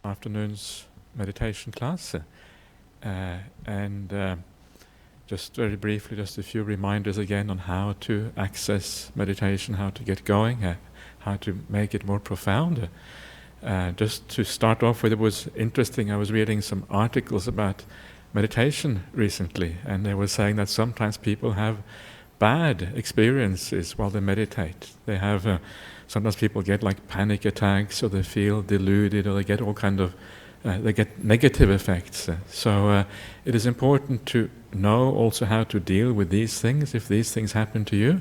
Afternoon's meditation class. And just very briefly, just a few reminders again on how to access meditation, how to get going, how to make it more profound. Just to start off with, it was interesting, I was reading some articles about meditation recently, and they were saying that sometimes people have bad experiences while they meditate. They have sometimes people get like panic attacks, or they feel deluded, or they get all kind of they get negative effects. So it is important to know also how to deal with these things if these things happen to you.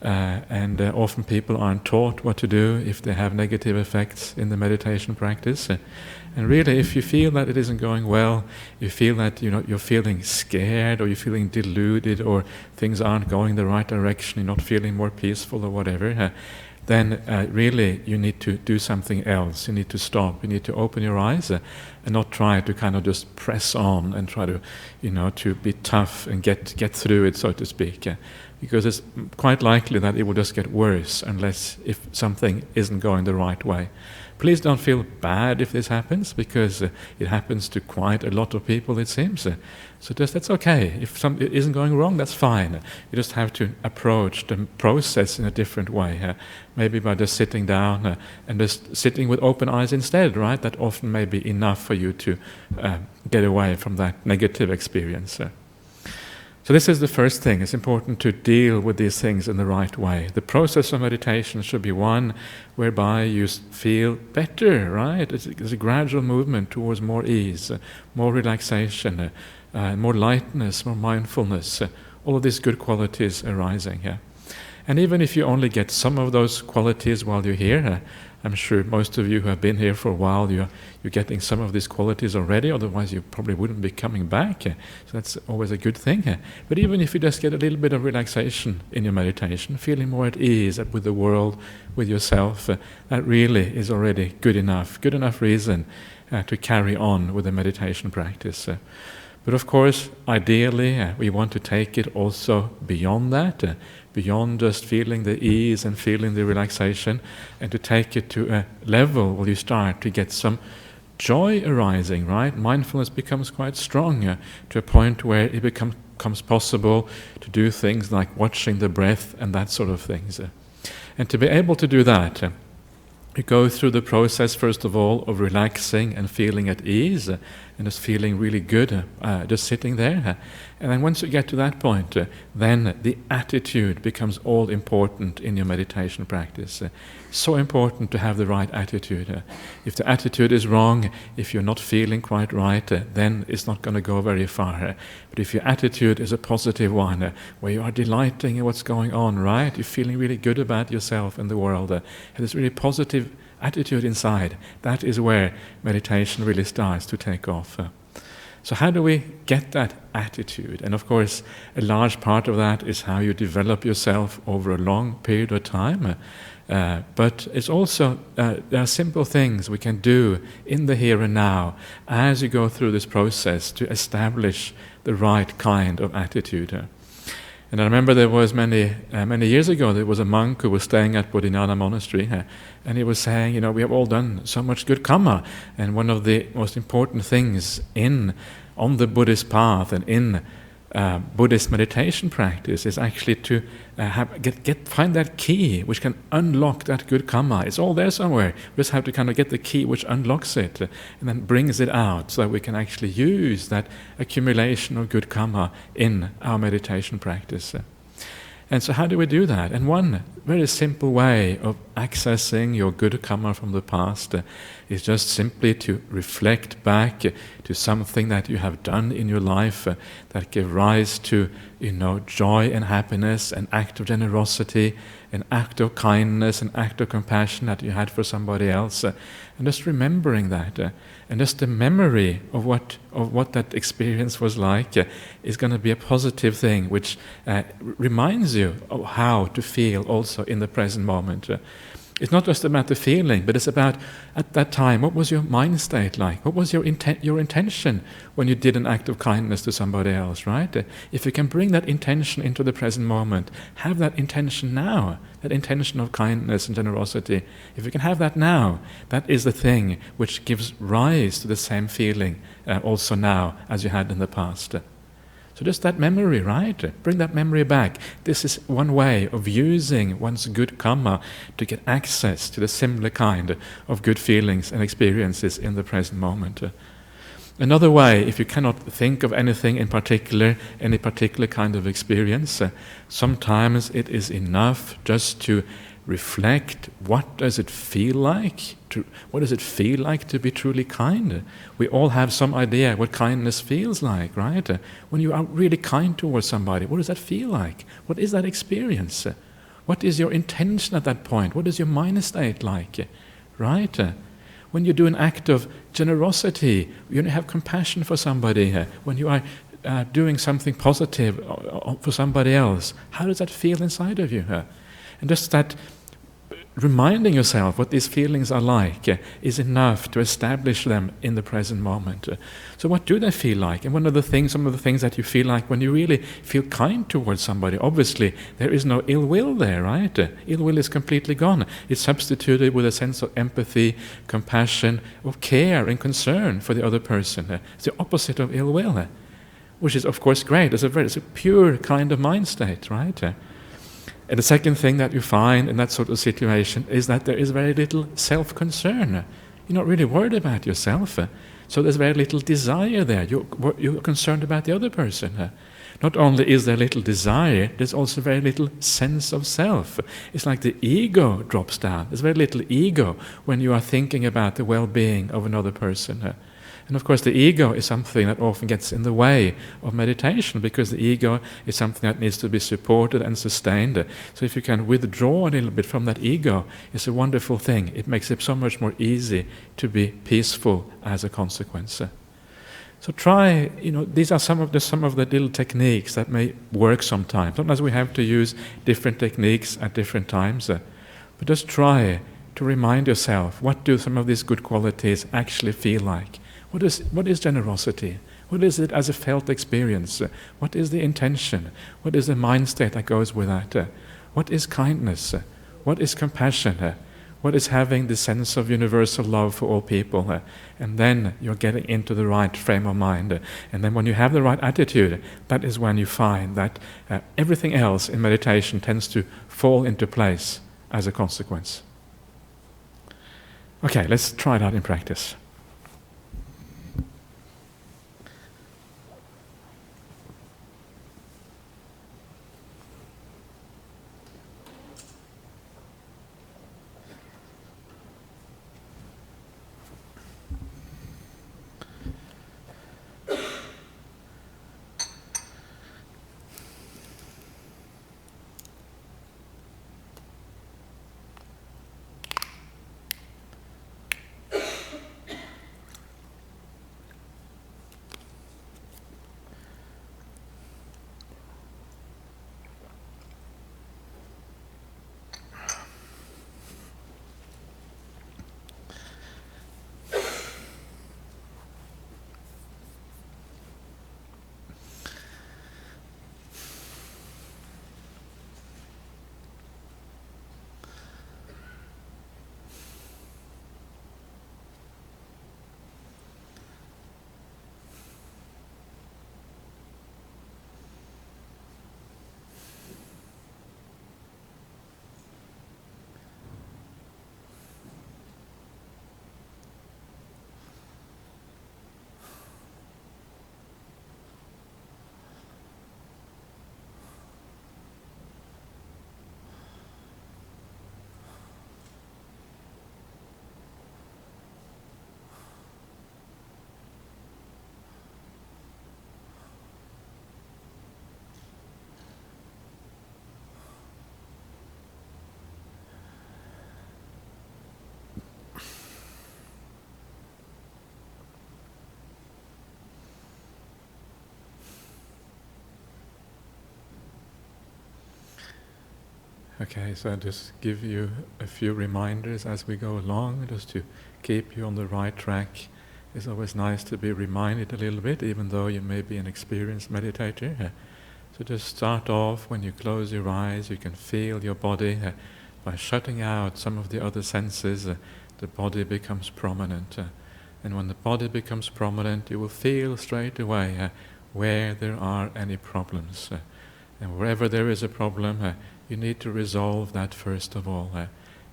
And often people aren't taught what to do if they have negative effects in the meditation practice. And really, if you feel that it isn't going well, you feel that you're feeling scared, or you're feeling deluded, or things aren't going the right direction, you're not feeling more peaceful or whatever, then really you need to do something else. You need to stop. You need to open your eyes and not try to kind of just press on and try to, to be tough and get through it, so to speak. Because it's quite likely that it will just get worse if something isn't going the right way. Please don't feel bad if this happens, because it happens to quite a lot of people, it seems. So that's okay. If it isn't going wrong, that's fine. You just have to approach the process in a different way. Maybe by just sitting down and just sitting with open eyes instead, right? That often may be enough for you to get away from that negative experience. So this is the first thing. It's important to deal with these things in the right way. The process of meditation should be one whereby you feel better, right? It's a gradual movement towards more ease, more relaxation, more lightness, more mindfulness, all of these good qualities arising here. And even if you only get some of those qualities while you're here, I'm sure most of you who have been here for a while, you're getting some of these qualities already, otherwise you probably wouldn't be coming back. So that's always a good thing. But even if you just get a little bit of relaxation in your meditation, feeling more at ease with the world, with yourself, that really is already good enough reason to carry on with the meditation practice. But of course, ideally, we want to take it also beyond that, beyond just feeling the ease and feeling the relaxation, and to take it to a level where you start to get some joy arising, right? Mindfulness becomes quite strong to a point where it becomes possible to do things like watching the breath and that sort of things. And to be able to do that, you go through the process, first of all, of relaxing and feeling at ease, and just feeling really good, just sitting there. And then once you get to that point, then the attitude becomes all important in your meditation practice. So important to have the right attitude. If the attitude is wrong, if you're not feeling quite right, then it's not going to go very far. But if your attitude is a positive one, where you are delighting in what's going on, right? You're feeling really good about yourself and the world, and this really positive attitude inside, that is where meditation really starts to take off. So how do we get that attitude? And of course, a large part of that is how you develop yourself over a long period of time. But it's also, there are simple things we can do in the here and now as you go through this process to establish the right kind of attitude. And I remember there was many years ago, there was a monk who was staying at Bodhinyana Monastery, and he was saying, we have all done so much good karma, and one of the most important things on the Buddhist path and in Buddhist meditation practice is actually to find that key which can unlock that good karma. It's all there somewhere. We just have to kind of get the key which unlocks it and then brings it out, so that we can actually use that accumulation of good karma in our meditation practice. And so how do we do that? And one very simple way of accessing your good karma from the past is just simply to reflect back to something that you have done in your life that gave rise to, joy and happiness, an act of generosity, an act of kindness, an act of compassion that you had for somebody else, and just remembering that, and just the memory of what that experience was like is going to be a positive thing, which reminds you of how to feel also in the present moment. It's not just about the feeling, but it's about, at that time, what was your mind state like? What was your intention when you did an act of kindness to somebody else, right? If you can bring that intention into the present moment, have that intention now, that intention of kindness and generosity, if you can have that now, that is the thing which gives rise to the same feeling also now as you had in the past. So just that memory, right? Bring that memory back. This is one way of using one's good karma to get access to the similar kind of good feelings and experiences in the present moment. Another way, if you cannot think of anything in particular, any particular kind of experience, sometimes it is enough just to reflect, what does it feel like? What does it feel like to be truly kind? We all have some idea what kindness feels like, right? When you are really kind towards somebody, what does that feel like? What is that experience? What is your intention at that point? What is your mind state like, right? When you do an act of generosity, you have compassion for somebody. When you are doing something positive for somebody else, how does that feel inside of you? And just that reminding yourself what these feelings are like is enough to establish them in the present moment. So what do they feel like? And some of the things that you feel like when you really feel kind towards somebody, obviously there is no ill will there, right? Ill will is completely gone. It's substituted with a sense of empathy, compassion, of care and concern for the other person. It's the opposite of ill will, which is of course great. It's a pure kind of mind state, right? And the second thing that you find in that sort of situation is that there is very little self-concern. You're not really worried about yourself. So there's very little desire there. You're concerned about the other person. Not only is there little desire, there's also very little sense of self. It's like the ego drops down. There's very little ego when you are thinking about the well-being of another person. And of course the ego is something that often gets in the way of meditation, because the ego is something that needs to be supported and sustained. So if you can withdraw a little bit from that ego, it's a wonderful thing. It makes it so much more easy to be peaceful as a consequence. So try, these are some of the little techniques that may work sometimes. Sometimes we have to use different techniques at different times. But just try to remind yourself, what do some of these good qualities actually feel like? What is generosity? What is it as a felt experience? What is the intention? What is the mind state that goes with that? What is kindness? What is compassion? What is having the sense of universal love for all people? And then you're getting into the right frame of mind. And then when you have the right attitude, that is when you find that everything else in meditation tends to fall into place as a consequence. Okay, let's try that in practice. Okay, so I'll just give you a few reminders as we go along, just to keep you on the right track. It's always nice to be reminded a little bit, even though you may be an experienced meditator. So just start off, when you close your eyes, you can feel your body. By shutting out some of the other senses, the body becomes prominent. And when the body becomes prominent, you will feel straight away where there are any problems. And wherever there is a problem, you need to resolve that first of all.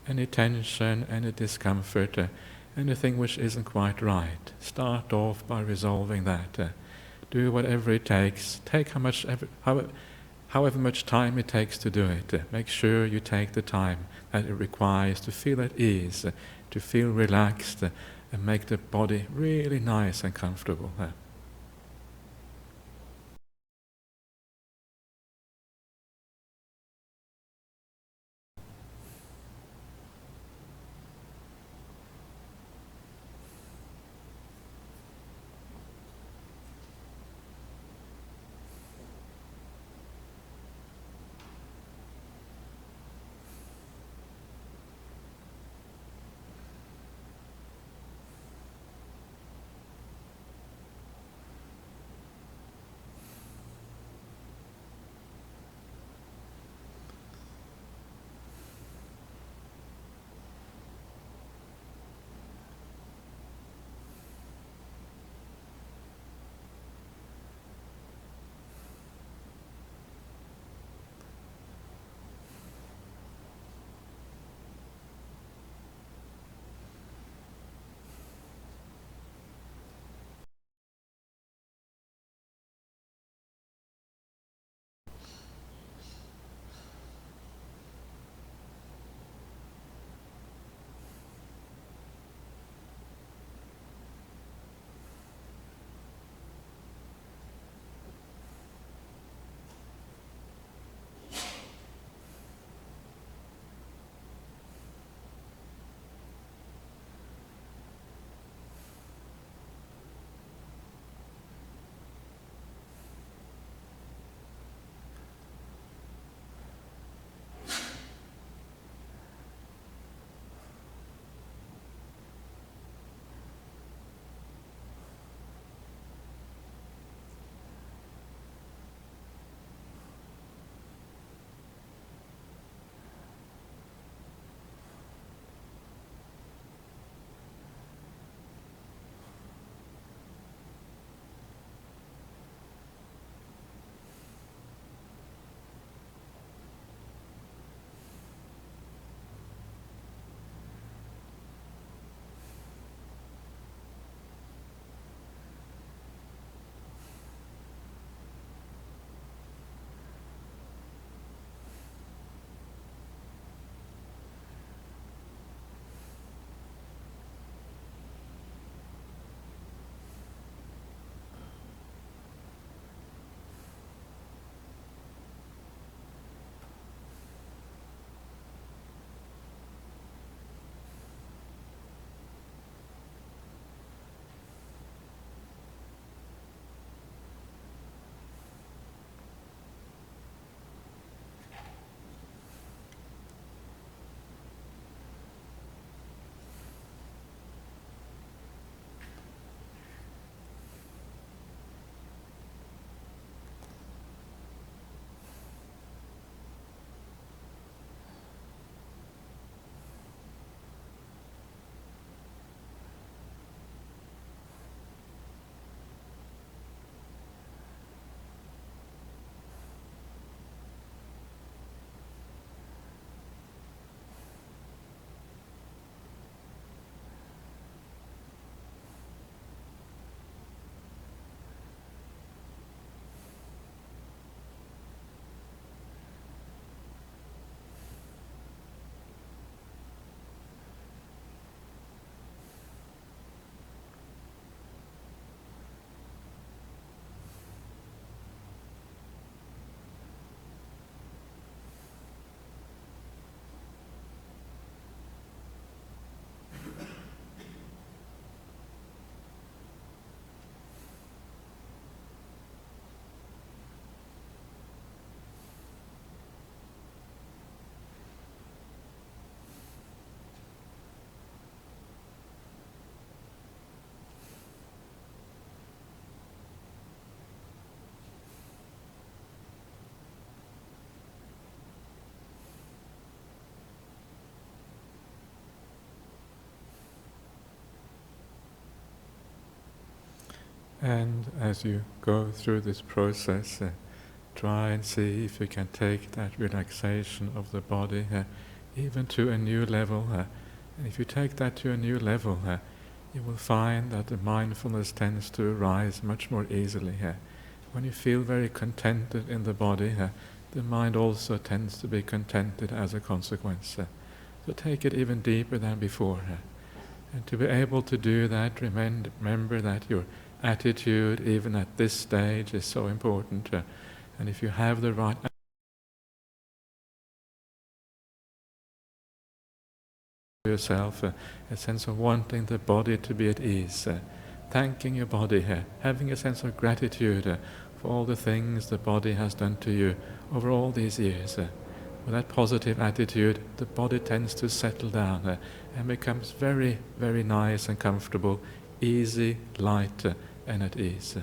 Any tension, any discomfort, anything which isn't quite right, start off by resolving that. Do whatever it takes. Take however much time it takes to do it. Make sure you take the time that it requires to feel at ease, to feel relaxed, and make the body really nice and comfortable. And as you go through this process, try and see if you can take that relaxation of the body even to a new level. And if you take that to a new level, you will find that the mindfulness tends to arise much more easily. When you feel very contented in the body, the mind also tends to be contented as a consequence. So take it even deeper than before. And to be able to do that, remember that your attitude, even at this stage, is so important. And if you have the right yourself, a sense of wanting the body to be at ease, thanking your body, having a sense of gratitude for all the things the body has done to you over all these years. With that positive attitude, the body tends to settle down and becomes very, very nice and comfortable, easy, light, and at ease.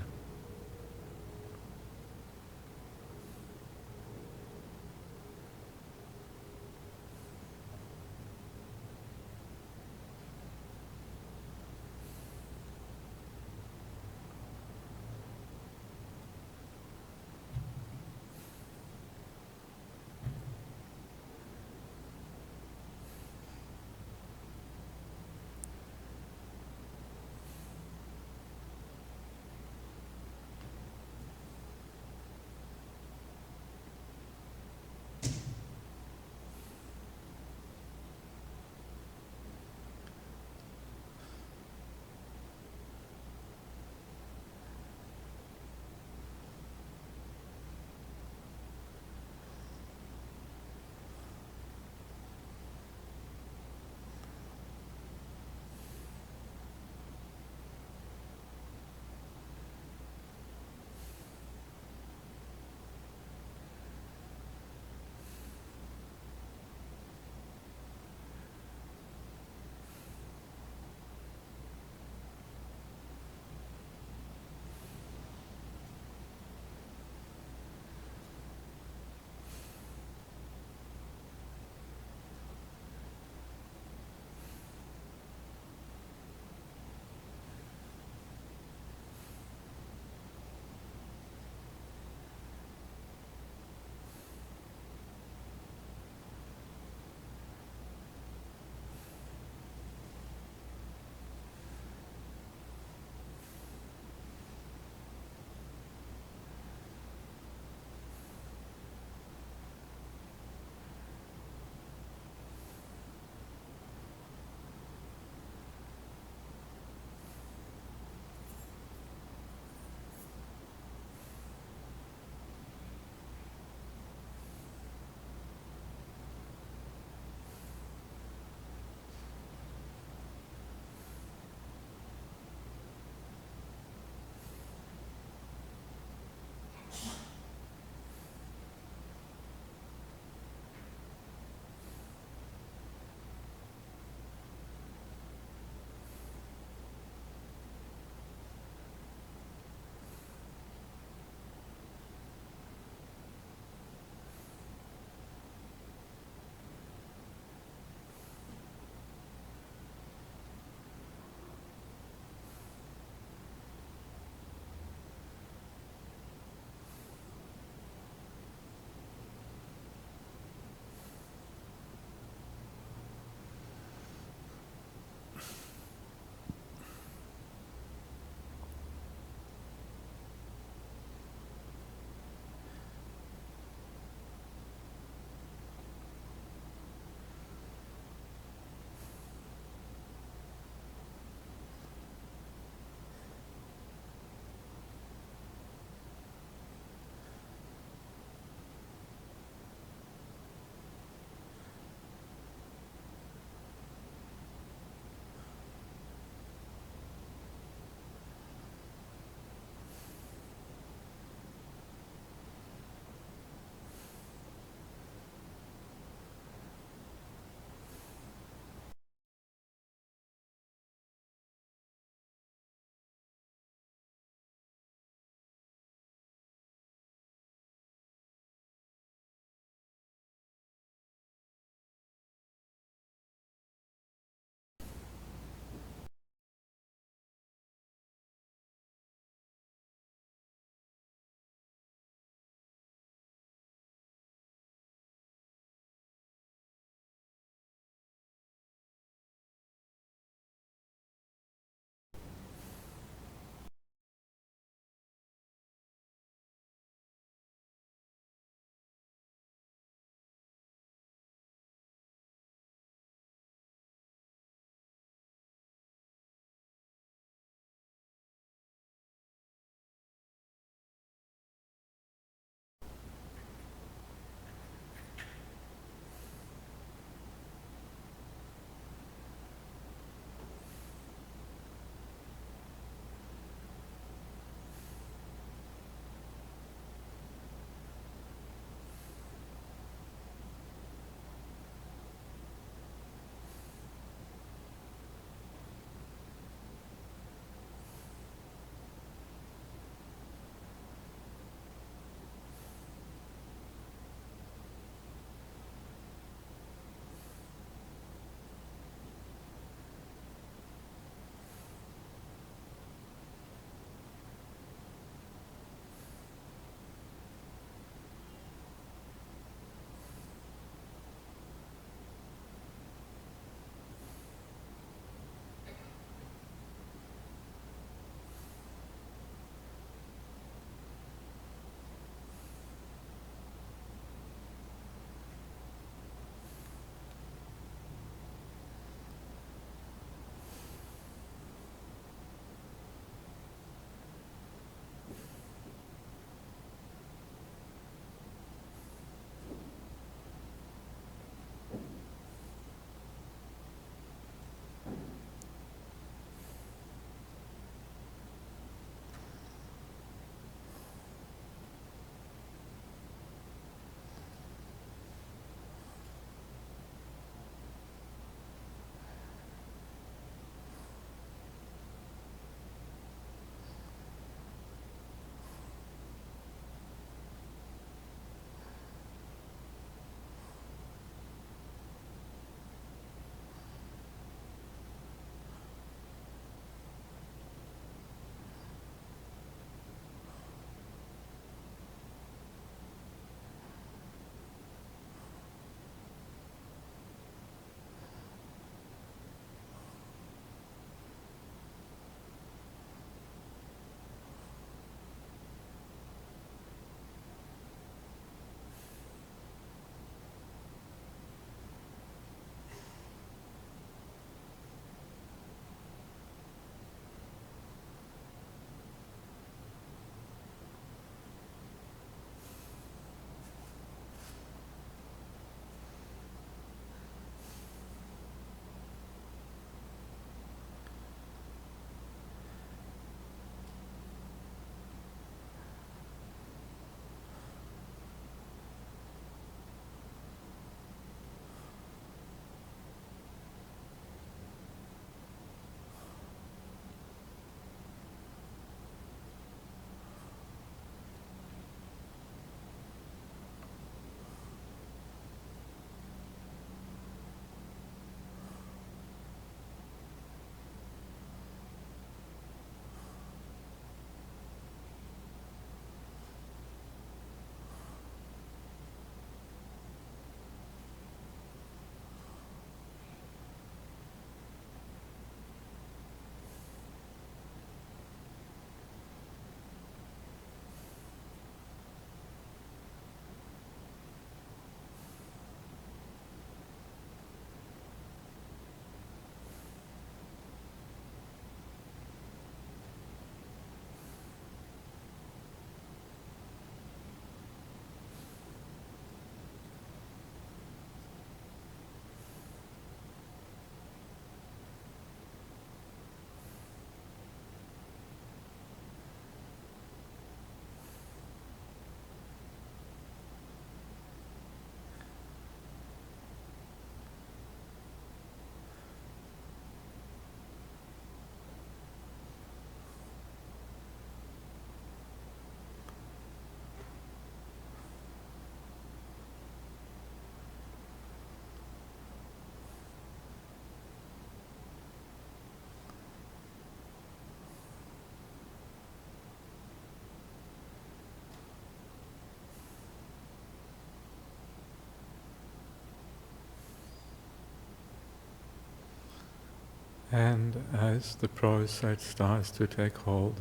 And as the process starts to take hold,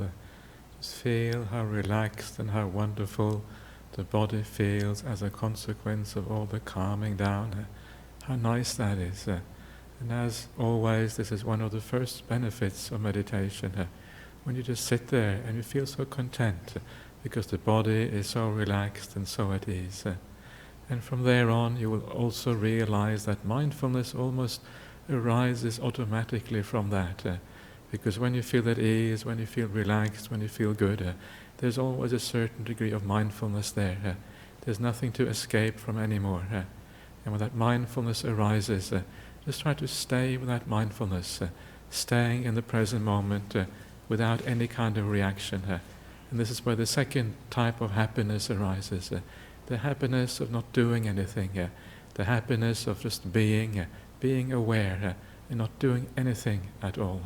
just feel how relaxed and how wonderful the body feels as a consequence of all the calming down. How nice that is. And as always, this is one of the first benefits of meditation. When you just sit there and you feel so content because the body is so relaxed and so at ease. And from there on, you will also realize that mindfulness almost arises automatically from that. Because when you feel at ease, when you feel relaxed, when you feel good, there's always a certain degree of mindfulness there. There's nothing to escape from anymore. And when that mindfulness arises, just try to stay with that mindfulness, staying in the present moment without any kind of reaction. And this is where the second type of happiness arises. The happiness of not doing anything, the happiness of just being aware and not doing anything at all.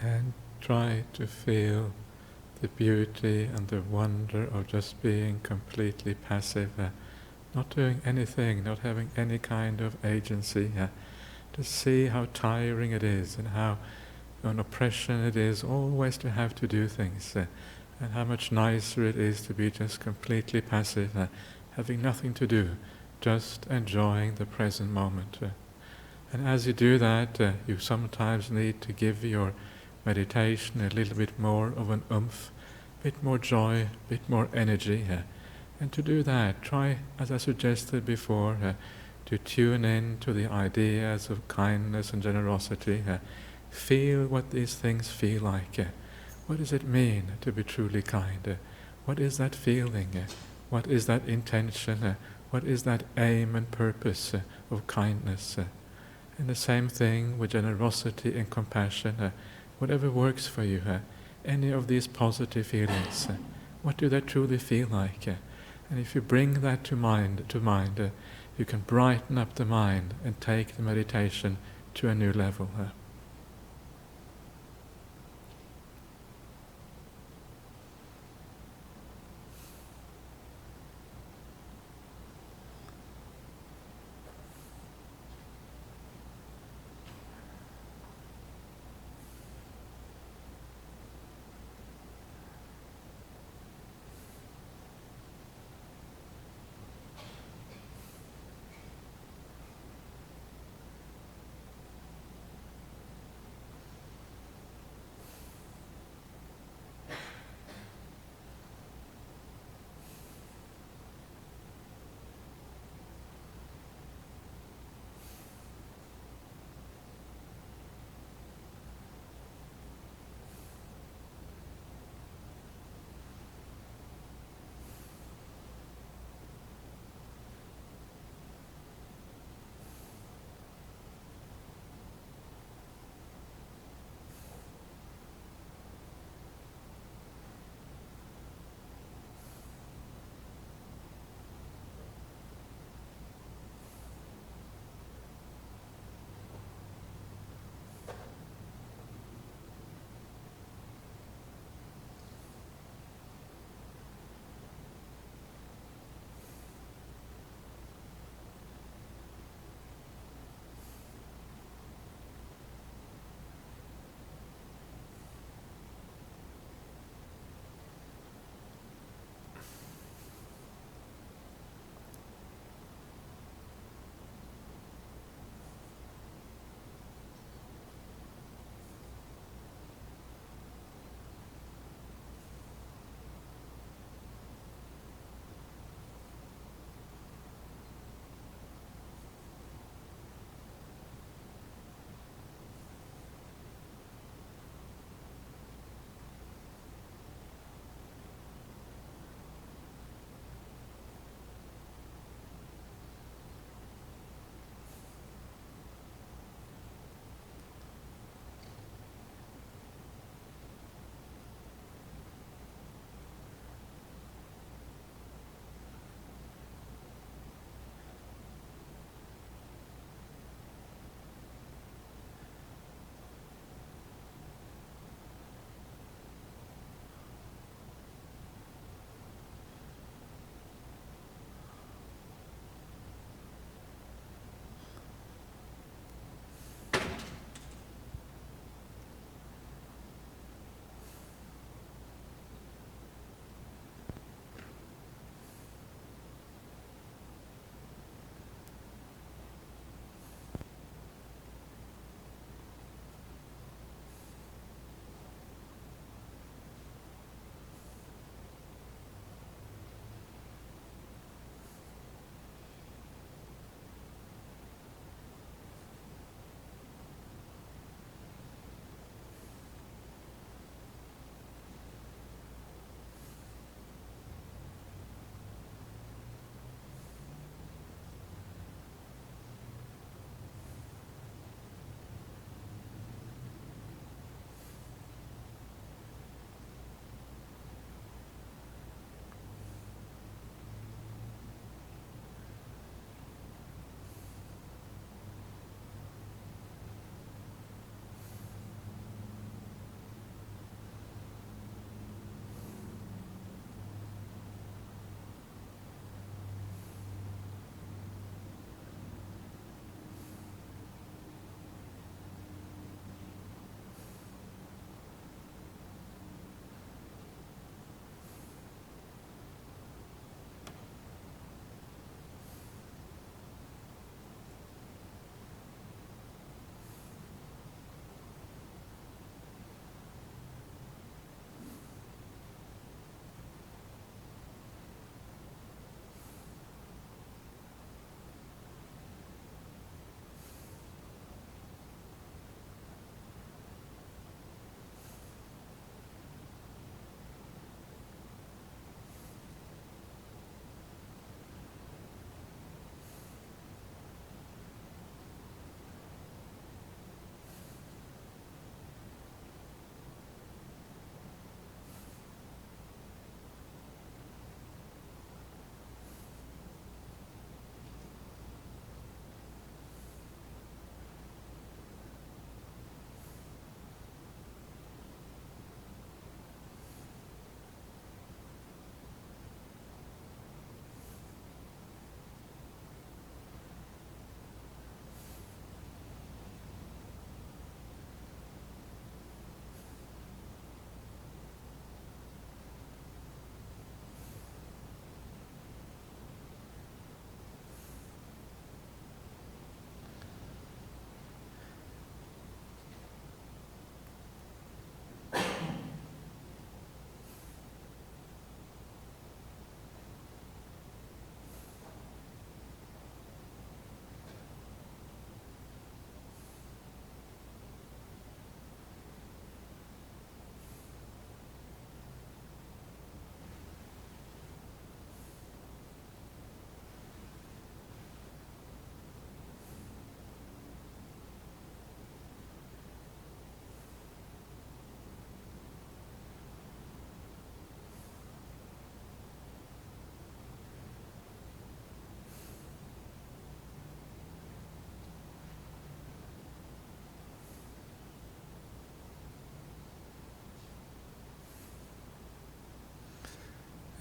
And try to feel the beauty and the wonder of just being completely passive, not doing anything, not having any kind of agency. To see how tiring it is and how an oppression it is always to have to do things, and how much nicer it is to be just completely passive, having nothing to do, just enjoying the present moment. And as you do that, you sometimes need to give your meditation a little bit more of an oomph, a bit more joy, a bit more energy. And to do that, try, as I suggested before, to tune in to the ideas of kindness and generosity. Feel what these things feel like. What does it mean to be truly kind? What is that feeling? What is that intention? What is that aim and purpose of kindness? And the same thing with generosity and compassion. Whatever works for you, any of these positive feelings, what do they truly feel like? And if you bring that to mind, you can brighten up the mind and take the meditation to a new level.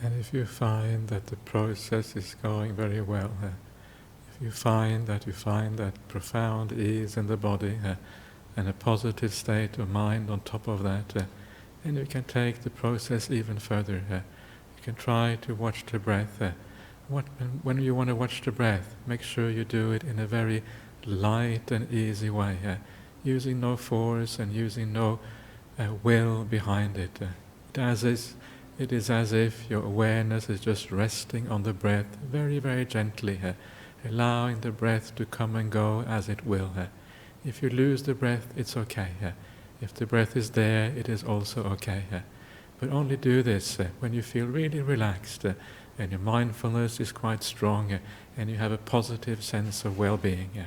And if you find that the process is going very well, if you find that profound ease in the body and a positive state of mind on top of that, then you can take the process even further. You can try to watch the breath. When you want to watch the breath, make sure you do it in a very light and easy way, using no force and using no will behind it. It is as if your awareness is just resting on the breath very, very gently, allowing the breath to come and go as it will. If you lose the breath, it's okay. If the breath is there, it is also okay. But only do this when you feel really relaxed and your mindfulness is quite strong and you have a positive sense of well-being.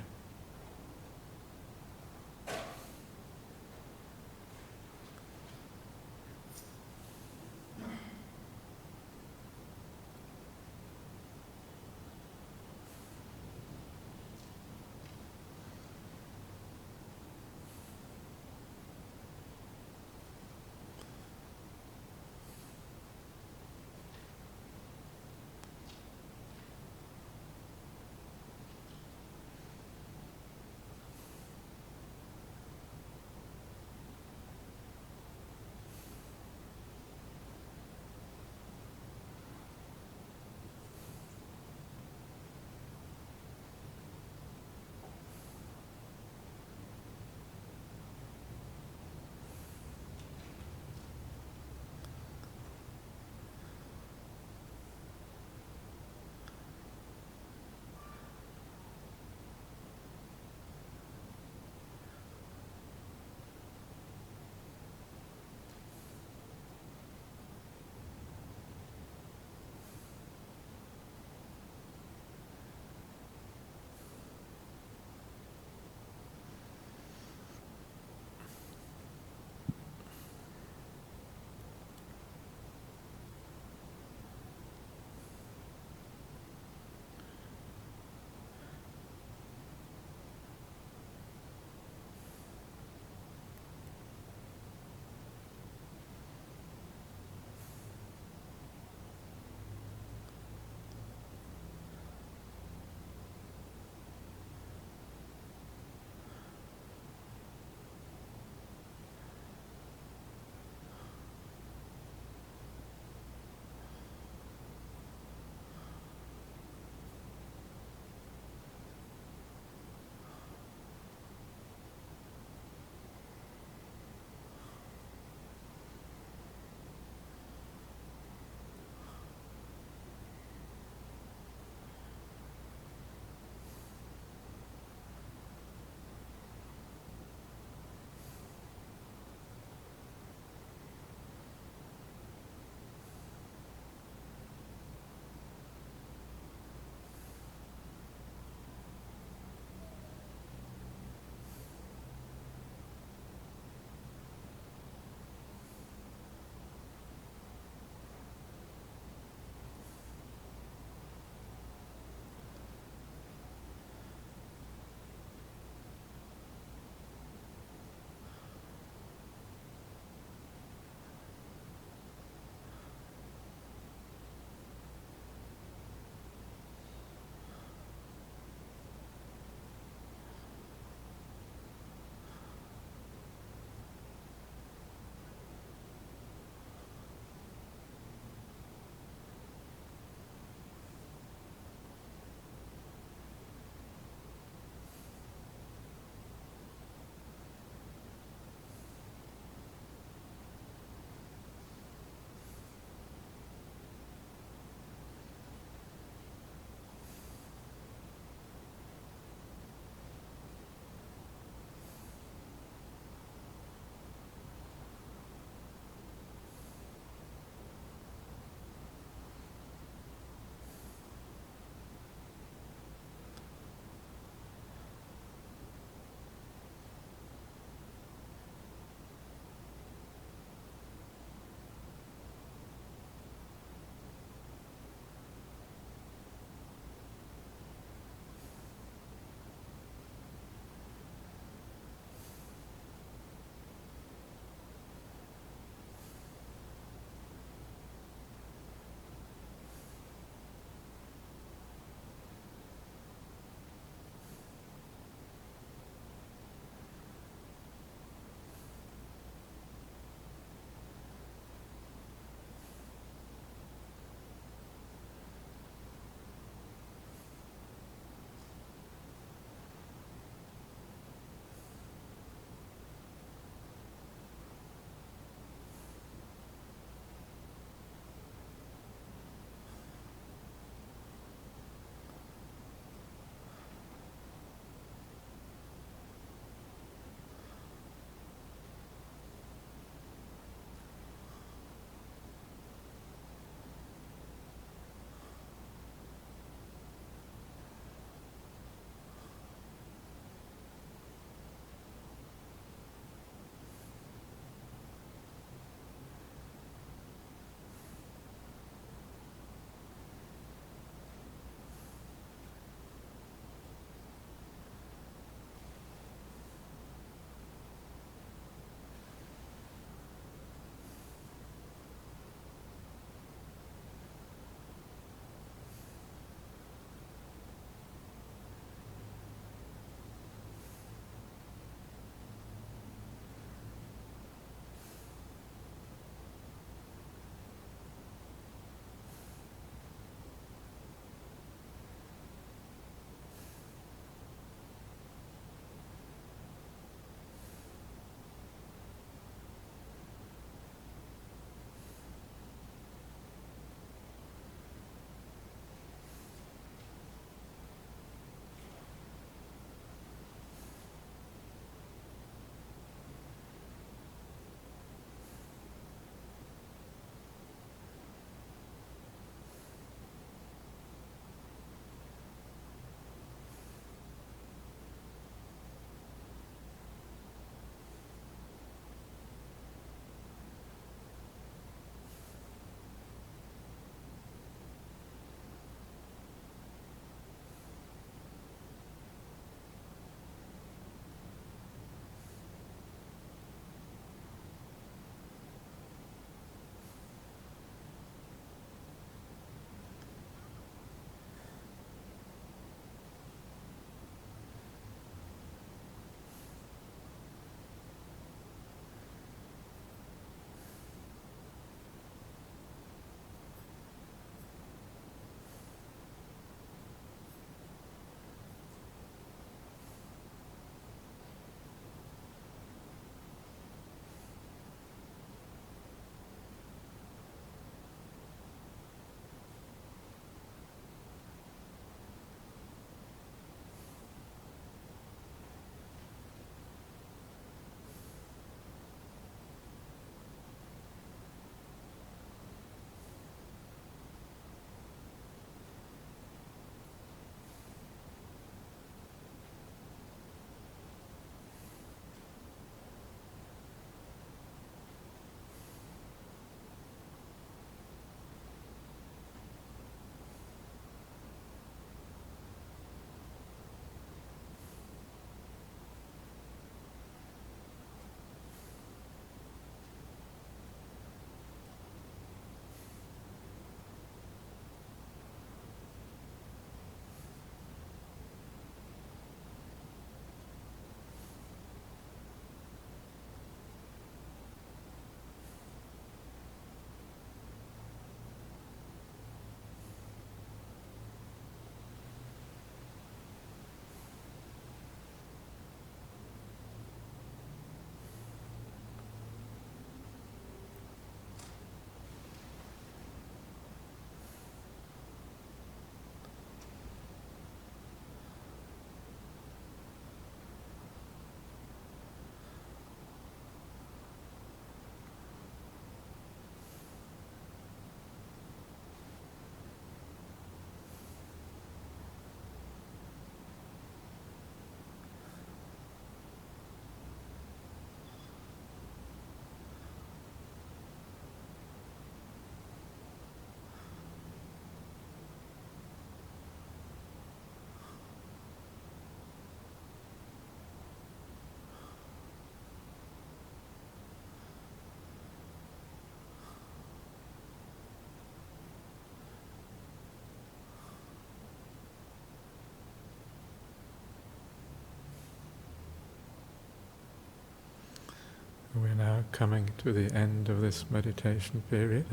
We're now coming to the end of this meditation period.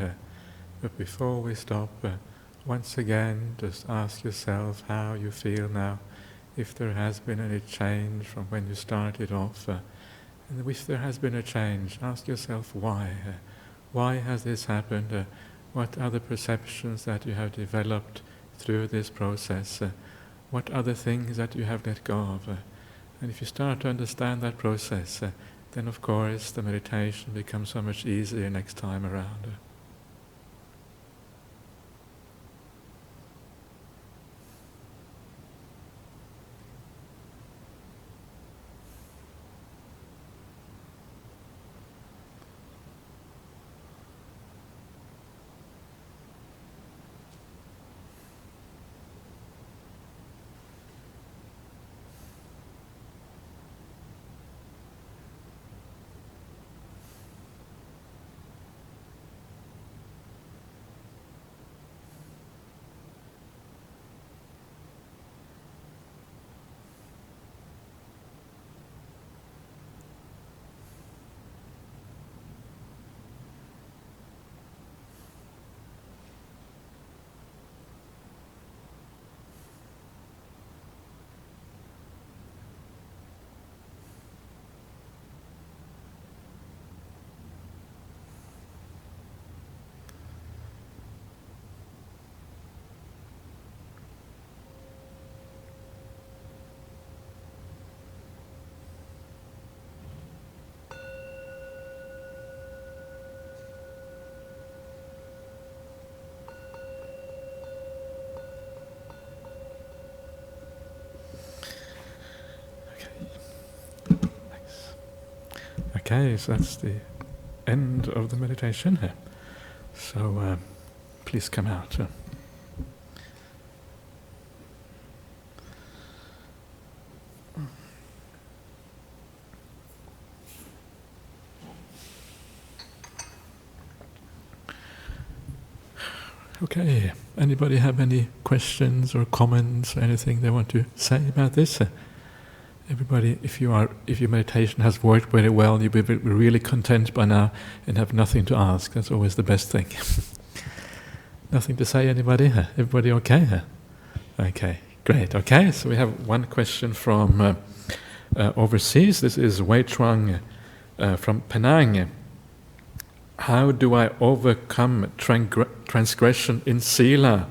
But before we stop, once again, just ask yourself how you feel now, if there has been any change from when you started off. And if there has been a change, ask yourself why. Why has this happened? What are the perceptions that you have developed through this process? What are the things that you have let go of? And if you start to understand that process, then of course the meditation becomes so much easier next time around. Okay, so that's the end of the meditation here. So please come out. Okay, anybody have any questions or comments or anything they want to say about this? Everybody, if your meditation has worked very well, you'll be really content by now and have nothing to ask. That's always the best thing. Nothing to say, anybody? Everybody okay? Okay, great. Okay, so we have one question from overseas. This is Wei Chuang from Penang. How do I overcome transgression in sila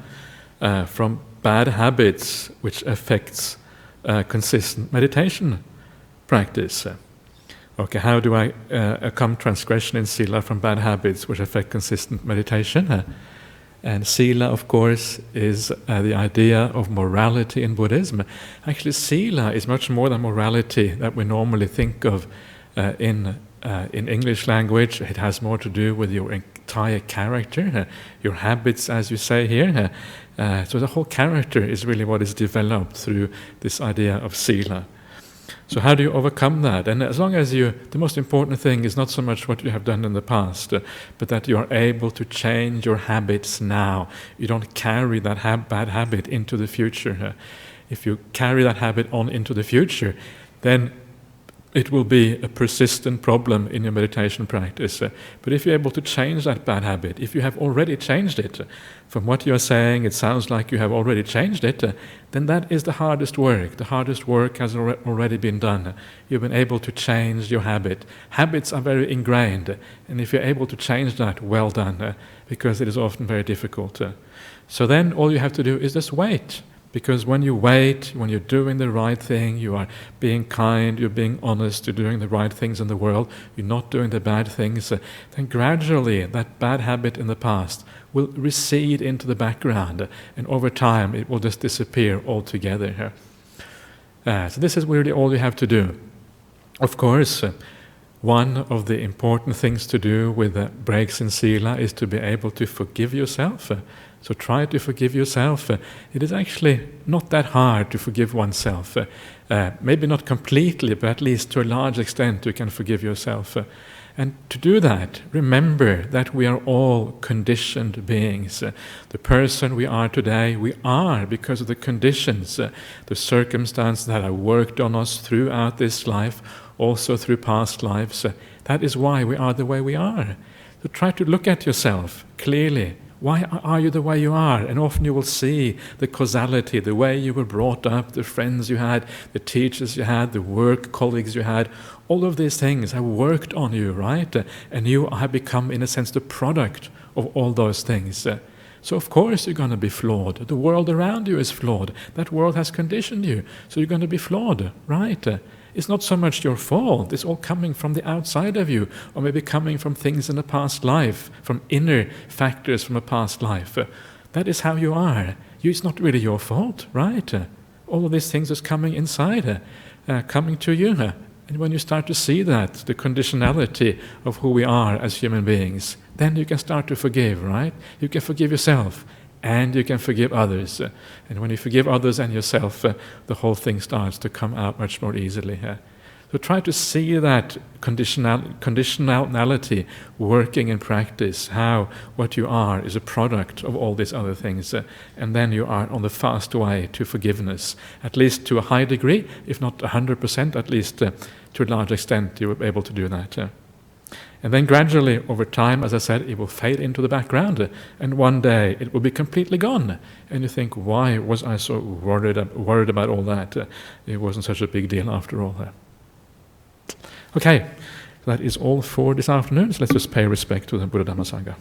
from bad habits which affects consistent meditation practice? Okay, how do I overcome transgression in sila from bad habits which affect consistent meditation? And sila, of course, is the idea of morality in Buddhism. Actually, sila is much more than morality that we normally think of in English language. It has more to do with your entire character, your habits, as you say here. So the whole character is really what is developed through this idea of sila. So how do you overcome that? And as long as the most important thing is not so much what you have done in the past, but that you are able to change your habits now. You don't carry that bad habit into the future. If you carry that habit on into the future, then it will be a persistent problem in your meditation practice. But if you're able to change that bad habit, if you have already changed it, from what you're saying it sounds like you have already changed it, then that is the hardest work. The hardest work has already been done. You've been able to change your habit. Habits are very ingrained, and if you're able to change that, well done, because it is often very difficult. So then all you have to do is just wait. Because when you wait, when you're doing the right thing, you are being kind, you're being honest, you're doing the right things in the world, you're not doing the bad things, then gradually that bad habit in the past will recede into the background, and over time it will just disappear altogether. So this is really all you have to do. Of course, one of the important things to do with breaks in sila is to be able to forgive yourself. So try to forgive yourself. It is actually not that hard to forgive oneself. Maybe not completely, but at least to a large extent you can forgive yourself. And to do that, remember that we are all conditioned beings. The person we are today, we are because of the conditions, the circumstances that have worked on us throughout this life, also through past lives. That is why we are the way we are. So try to look at yourself clearly. Why are you the way you are? And often you will see the causality, the way you were brought up, the friends you had, the teachers you had, the work colleagues you had. All of these things have worked on you, right? And you have become, in a sense, the product of all those things. So of course you're going to be flawed. The world around you is flawed. That world has conditioned you. So you're going to be flawed, right? It's not so much your fault. It's all coming from the outside of you, or maybe coming from things in a past life, from inner factors from a past life. That is how you are. It's not really your fault, right? All of these things is coming inside, coming to you. And when you start to see that, the conditionality of who we are as human beings, then you can start to forgive, right? You can forgive yourself, and you can forgive others. And when you forgive others and yourself, the whole thing starts to come out much more easily. So try to see that conditionality working in practice, how what you are is a product of all these other things. And then you are on the fast way to forgiveness, at least to a high degree, if not 100%, at least to a large extent you will be able to do that. And then gradually, over time, as I said, it will fade into the background, and one day it will be completely gone. And you think, why was I so worried about all that? It wasn't such a big deal after all. Okay, that is all for this afternoon. So let's just pay respect to the Buddha Dhamma Sangha.